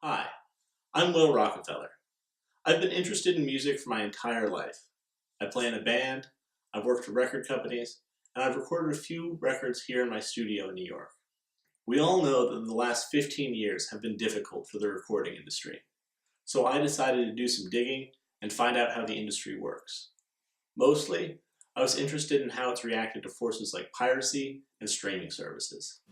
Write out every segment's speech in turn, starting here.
Hi, I'm Will Rockefeller. I've been interested in music for my entire life. I play in a band, I've worked for record companies, and I've recorded a few records here in my studio in New York. We all know that the last 15 years have been difficult for the recording industry, so I decided to do some digging and find out how the industry works. Mostly, I was interested in how it's reacted to forces like piracy and streaming services.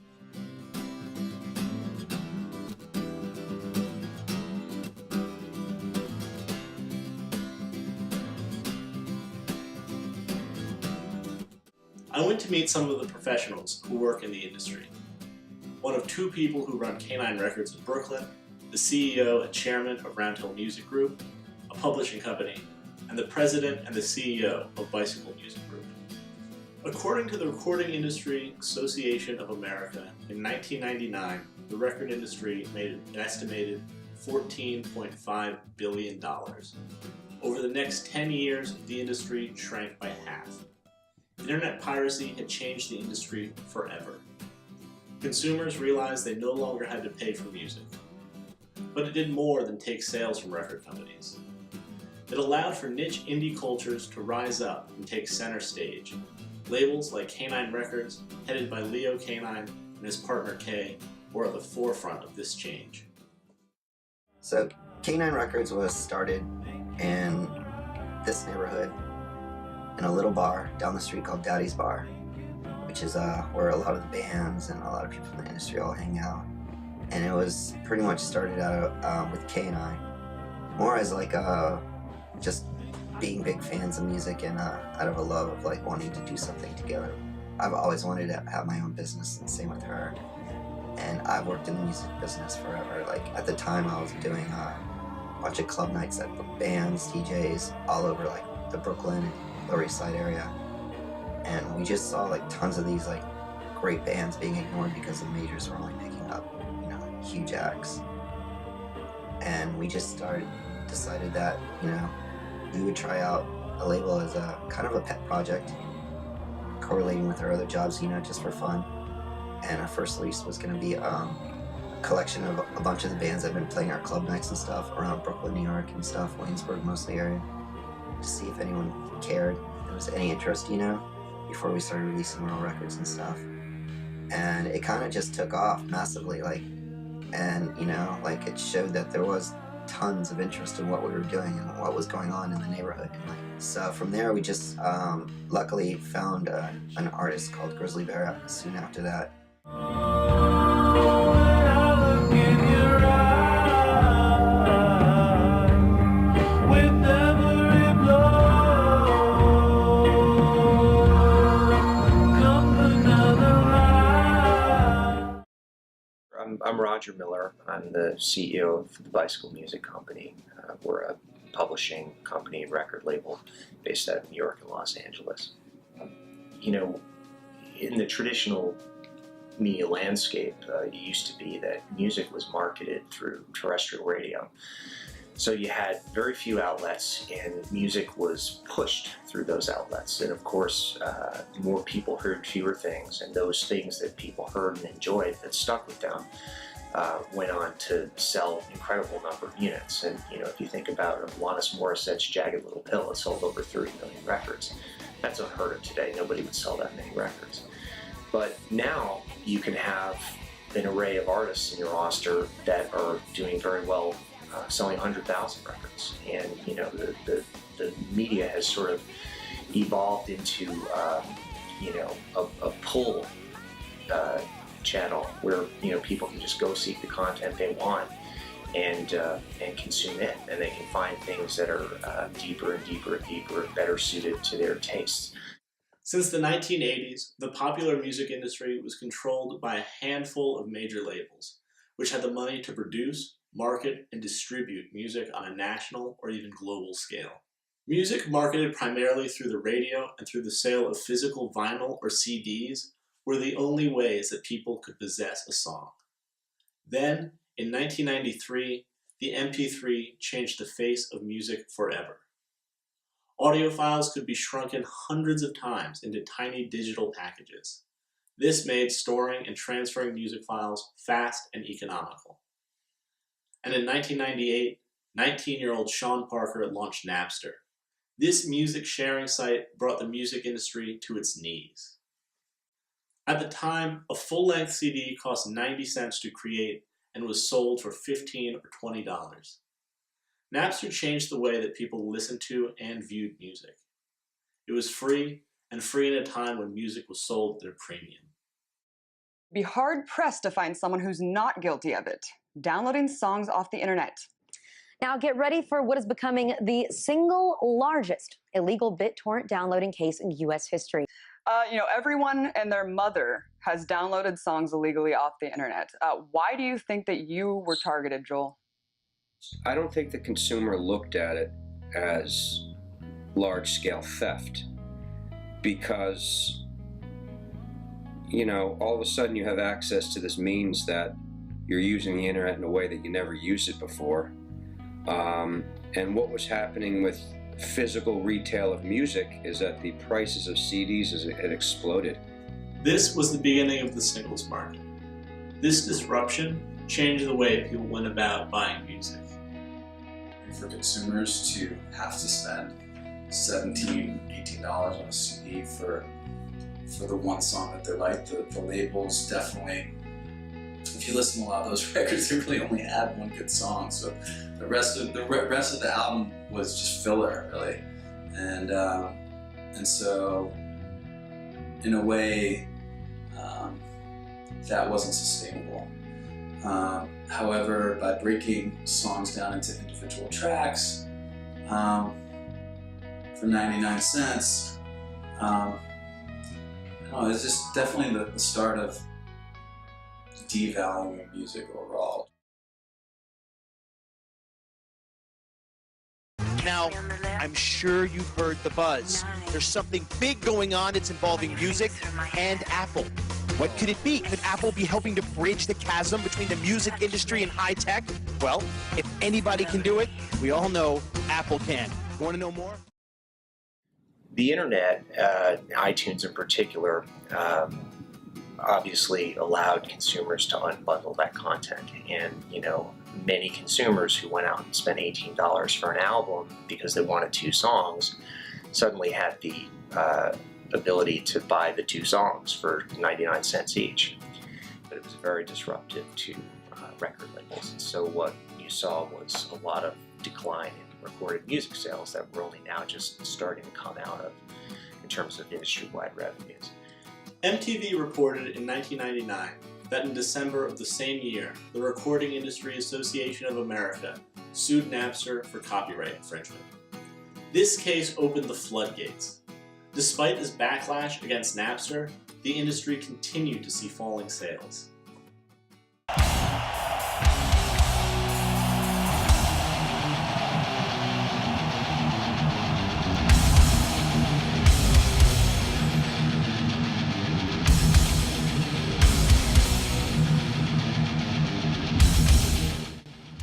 I went to meet some of the professionals who work in the industry. One of two people who run K9 Records in Brooklyn, the CEO and chairman of Roundhill Music Group, a publishing company, and the president and the CEO of Bicycle Music Group. According to the Recording Industry Association of America, in 1999, the record industry made an estimated $14.5 billion. Over the next 10 years, the industry shrank by half. Internet piracy had changed the industry forever. Consumers realized they no longer had to pay for music. But it did more than take sales from record companies. It allowed for niche indie cultures to rise up and take center stage. Labels like K9 Records, headed by Leo K9 and his partner Kay, were at the forefront of this change. So K9 Records was started in this neighborhood in a little bar down the street called Daddy's Bar, which is where a lot of the bands and a lot of people in the industry all hang out. And it was pretty much started out with K9, more as like just being big fans of music and out of a love of like wanting to do something together. I've always wanted to have my own business, and same with her. And I've worked in the music business forever. Like at the time I was doing a bunch of club nights at bands, DJs, all over like the Brooklyn and Lower East Side area. And we just saw like tons of these like great bands being ignored because the majors were only picking up, huge acts. And we just decided that, we would try out a label as a kind of a pet project, correlating with our other jobs, just for fun. And our first release was going to be a collection of a bunch of the bands that have been playing our club nights and stuff around Brooklyn, New York and stuff, Williamsburg mostly area, to see if anyone cared, if there was any interest, before we started releasing real records and stuff. And it kind of just took off massively, and it showed that there was tons of interest in what we were doing and what was going on in the neighborhood. So from there we just luckily found an artist called Grizzly Bear soon after that. I'm Roger Miller. I'm the CEO of the Bicycle Music Company. We're a publishing company and record label based out of New York and Los Angeles. In the traditional media landscape, it used to be that music was marketed through terrestrial radio. So you had very few outlets, and music was pushed through those outlets. And of course, more people heard fewer things, and those things that people heard and enjoyed that stuck with them went on to sell an incredible number of units. And if you think about Alanis Morissette's Jagged Little Pill, it sold over 30 million records. That's unheard of today. Nobody would sell that many records. But now you can have an array of artists in your roster that are doing very well, selling 100,000 records. And the media has sort of evolved into a pull channel where people can just go seek the content they want and consume it, and they can find things that are deeper and deeper and deeper, better suited to their tastes. Since the 1980s, the popular music industry was controlled by a handful of major labels, which had the money to produce, market, and distribute music on a national or even global scale. Music marketed primarily through the radio and through the sale of physical vinyl or CDs were the only ways that people could possess a song. Then, in 1993, the MP3 changed the face of music forever. Audio files could be shrunken hundreds of times into tiny digital packages. This made storing and transferring music files fast and economical. And in 1998, 19-year-old Sean Parker launched Napster. This music sharing site brought the music industry to its knees. At the time, a full-length CD cost 90 cents to create and was sold for $15 or $20. Napster changed the way that people listened to and viewed music. It was free, and free in a time when music was sold at a premium. Be hard-pressed to find someone who's not guilty of it, downloading songs off the internet. Now get ready for what is becoming the single largest illegal BitTorrent downloading case in U.S. history. Everyone and their mother has downloaded songs illegally off the internet. Why do you think that you were targeted, Joel? I don't think the consumer looked at it as large-scale theft because, all of a sudden you have access to this means that you're using the internet in a way that you never used it before. And what was happening with physical retail of music is that the prices of CDs had exploded. This was the beginning of the singles market. This disruption changed the way people went about buying music. For consumers to have to spend $17, $18 on a CD for the one song that they like, the labels definitely, if you listen to a lot of those records, they really only had one good song. So the rest of the album was just filler, really. And so, in a way, that wasn't sustainable. However, by breaking songs down into individual tracks for 99 cents, it's just definitely the start of devaluing music overall. Now, I'm sure you've heard the buzz. There's something big going on that's involving music and Apple. What could it be? Could Apple be helping to bridge the chasm between the music industry and high tech? Well, if anybody can do it, we all know Apple can. You want to know more? The internet, iTunes in particular, obviously allowed consumers to unbundle that content. And, many consumers who went out and spent $18 for an album because they wanted 2 songs suddenly had the ability to buy the 2 songs for 99 cents each. But it was very disruptive to record labels. So what you saw was a lot of decline in recorded music sales that we're only now just starting to come out of in terms of industry-wide revenues. MTV reported in 1999 that in December of the same year, the Recording Industry Association of America sued Napster for copyright infringement. This case opened the floodgates. Despite this backlash against Napster, the industry continued to see falling sales.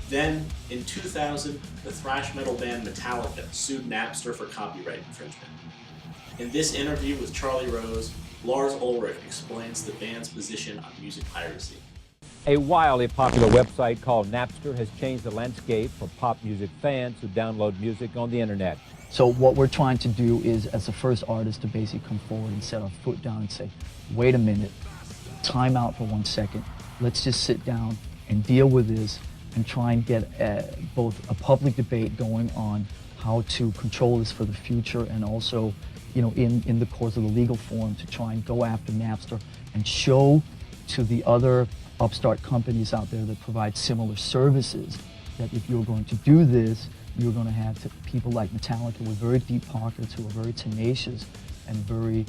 Then, in 2000, the thrash metal band Metallica sued Napster for copyright infringement. In this interview with Charlie Rose, Lars Ulrich explains the band's position on music piracy. A wildly popular website called Napster has changed the landscape for pop music fans who download music on the internet. So what we're trying to do is, as the first artist, to basically come forward and set our foot down and say, wait a minute, time out for 1 second. Let's just sit down and deal with this and try and get both a public debate going on how to control this for the future, and also, in the course of the legal forum, to try and go after Napster and show to the other upstart companies out there that provide similar services that if you're going to do this, you're going to have people like Metallica with very deep pockets who are very tenacious and very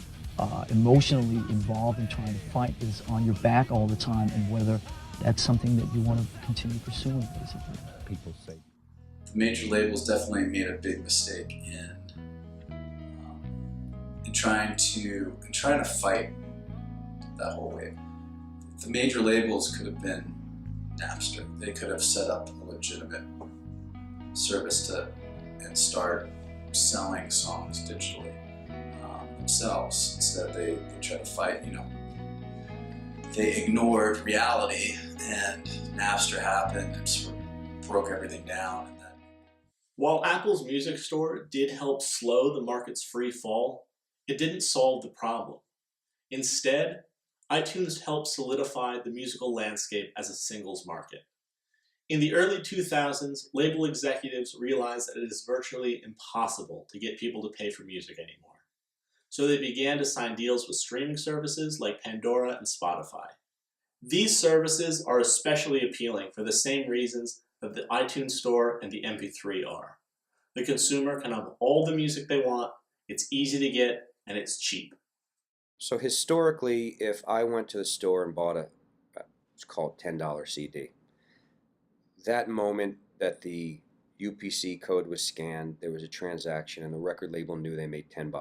emotionally involved in trying to fight this on your back all the time, and whether that's something that you want to continue pursuing, basically. People say. The major labels definitely made a big mistake in trying to fight that whole wave. The major labels could have been Napster. They could have set up a legitimate service and start selling songs digitally themselves. Instead, they try to fight. They ignored reality, and Napster happened and sort of broke everything down. And then While Apple's Music Store did help slow the market's free fall, it didn't solve the problem. Instead, iTunes helped solidify the musical landscape as a singles market. In the early 2000s, label executives realized that it is virtually impossible to get people to pay for music anymore. So they began to sign deals with streaming services like Pandora and Spotify. These services are especially appealing for the same reasons that the iTunes Store and the MP3 are. The consumer can have all the music they want, it's easy to get, and it's cheap. So historically, if I went to the store and bought it's called $10 CD, that moment that the UPC code was scanned, there was a transaction, and the record label knew they made $10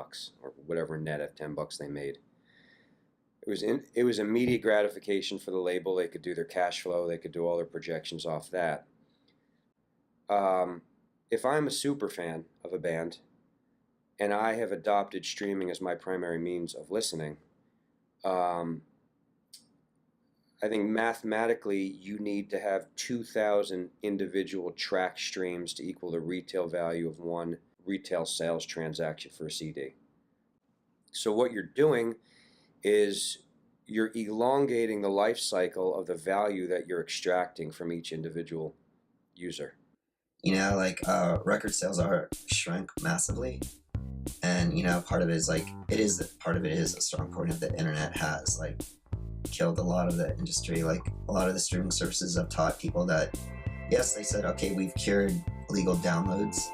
or whatever net of $10 they made. It was immediate gratification for the label. They could do their cash flow. They could do all their projections off that. If I'm a super fan of a band and I have adopted streaming as my primary means of listening, I think mathematically you need to have 2,000 individual track streams to equal the retail value of one retail sales transaction for a CD. So what you're doing is you're elongating the life cycle of the value that you're extracting from each individual user. You know, like record sales are shrunk massively, and you know, part of it is a strong point of the internet has like killed a lot of the industry. Like a lot of the streaming services have taught people that, yes, they said, okay, we've cured illegal downloads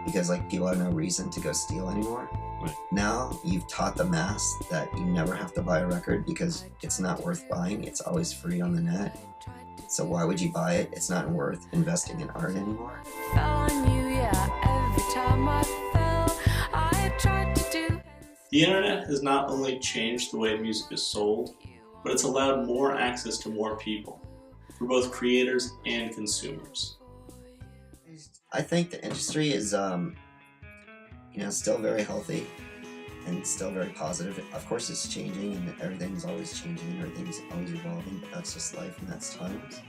because like people have no reason to go steal anymore. Right. Now you've taught the mass that you never have to buy a record because it's not worth buying. It's always free on the net. So why would you buy it? It's not worth investing in art anymore. The internet has not only changed the way music is sold, but it's allowed more access to more people, for both creators and consumers. I think the industry is, still very healthy and still very positive. Of course, it's changing, and everything's always changing, and everything's always evolving. But that's just life, and that's times.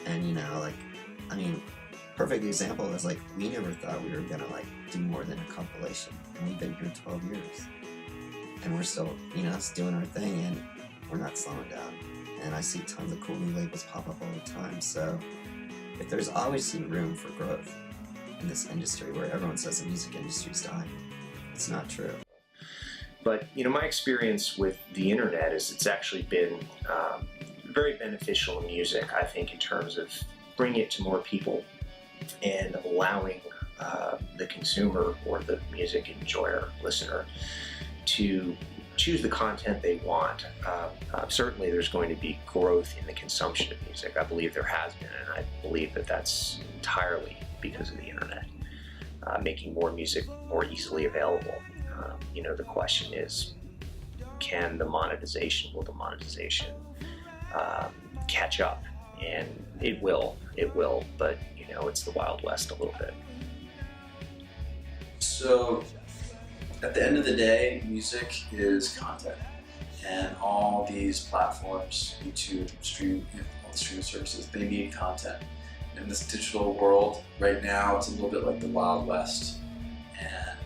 And perfect example is like we never thought we were gonna like do more than a compilation, and we've been here 12 years, and we're still, doing our thing, and we're not slowing down. And I see tons of cool new labels pop up all the time. So if there's obviously room for growth in this industry where everyone says the music industry's dying, it's not true. But my experience with the internet is it's actually been very beneficial in music, I think, in terms of bringing it to more people and allowing the consumer or the music enjoyer, listener, to choose the content they want. Certainly there's going to be growth in the consumption of music. I believe there has been, and I believe that that's entirely because of the internet, making more music more easily available. The question is, will the monetization catch up? And it will, but it's the Wild West a little bit. So at the end of the day, music is content, and all these platforms, YouTube, all the streaming services, they need content. In this digital world, right now, it's a little bit like the Wild West, and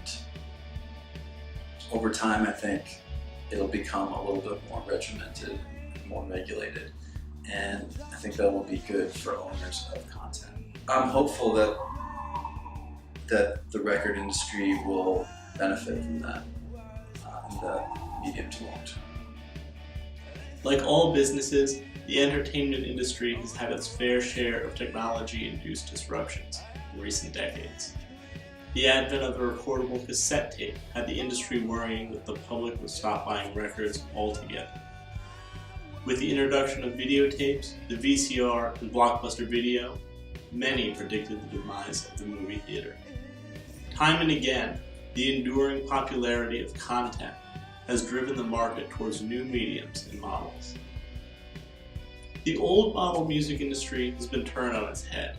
over time, I think it'll become a little bit more regimented, more regulated, and I think that will be good for owners of content. I'm hopeful that the record industry will benefit from that in the medium to long term. Like all businesses, the entertainment industry has had its fair share of technology-induced disruptions in recent decades. The advent of the recordable cassette tape had the industry worrying that the public would stop buying records altogether. With the introduction of videotapes, the VCR, and Blockbuster Video, many predicted the demise of the movie theater. Time and again, the enduring popularity of content has driven the market towards new mediums and models. The old model music industry has been turned on its head,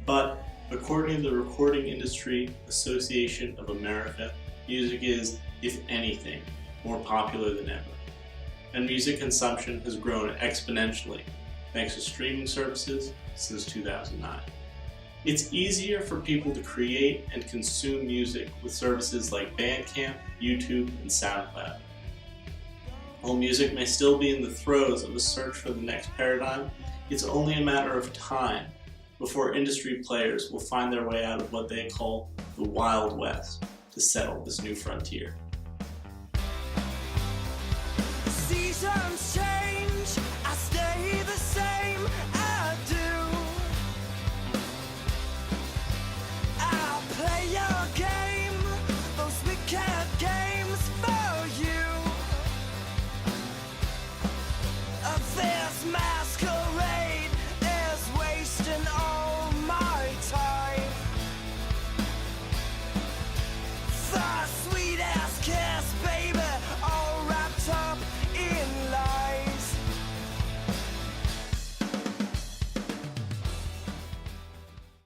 but according to the Recording Industry Association of America, music is, if anything, more popular than ever, and music consumption has grown exponentially thanks to streaming services since 2009. It's easier for people to create and consume music with services like Bandcamp, YouTube, and SoundCloud. While music may still be in the throes of a search for the next paradigm, it's only a matter of time before industry players will find their way out of what they call the Wild West to settle this new frontier. Seasons